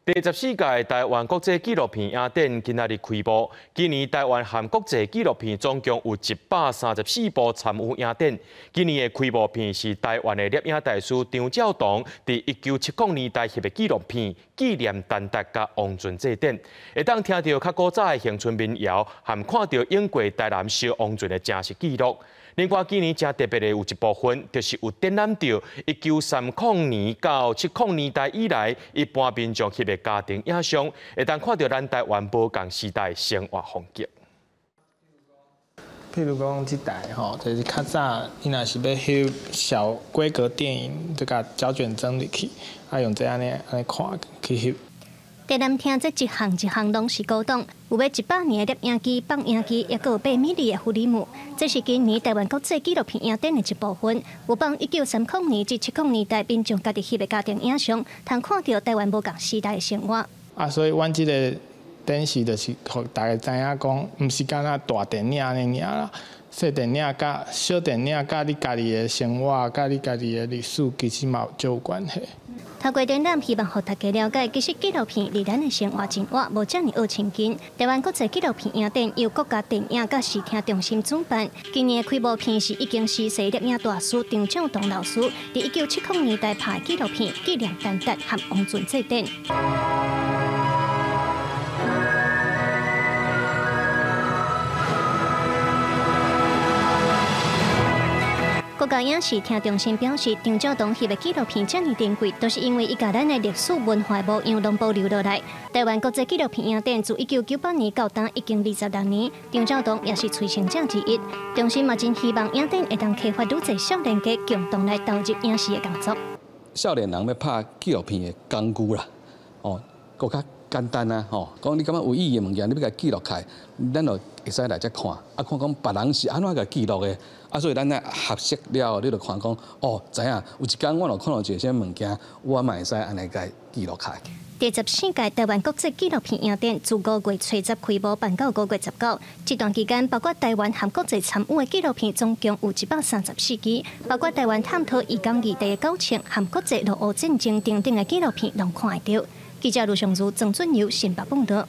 第14届台湾国际纪录片影展今仔日开幕。今年台湾和国际纪录片总共有134部参与影展。今年的开幕片是台湾的摄影大师张照堂在1970年代翕的纪录片《纪念陈达甲王俊祭典》，会当听到较古早的乡村民谣，和看到英国台南烧王俊的真实记录。另外，今年正特别的有一部分，就是有展览到1930年到70年代以来，一般民众翕的家庭影像，会当看到咱台湾无共时代的生活风景。譬如讲，这代吼，就是较早，伊若是要翕小规格电影，就甲胶卷装入去，用这安尼看去翕。台南厅这一项拢是古董，有要100年的摄影机、放映机，也有8米的福里姆。这是今年台湾国际纪录片影展的一部分，有放1930年至70年代民众家己翕的家庭影像，通看到台湾无共时代的生活。所以阮这个电视就是互大家知影讲，毋是敢若大电影安尼尔啦，小电影甲小电影甲你家己的生活、甲你家己的历史，其实嘛就有关系。透过展览，希望互大家了解，其实纪录片离咱的生活真远，无遮尔恶亲近。台湾国际纪录片影展由国家电影甲视听中心主办，今年的开幕片是已经逝世摄影大师张照堂老师在1970年代拍的纪录片《纪念陈达和王俊祭典》。国家影视厅中心表示，张照堂翕的纪录片遮尔珍贵，都是因为伊甲咱的历史文化无样拢保留落来。台湾国际纪录片影展自1998年到今已经26年，张照堂也是催生者之一。中心嘛真希望影展会当开发愈侪少年家共同来投入影视的工作。少年人要拍纪录片的工具啦，更较简单啊，讲你感觉有意义的物件，你要甲记录起来，咱就会使来遮看，看讲别人是安怎甲记录的，所以咱咧学习了，你就看讲，知影有一天我就看到一些物件，我嘛会使安尼甲记录起来。第14届台湾国际纪录片影展自5月初10开幕，办到5月19。这段期间，包括台湾和国际参与的纪录片总共有134支，包括台湾探讨移港议题的9场和国际陆俄战争等等的纪录片，拢看得到。记者卢尚如、郑俊尧、新北报道。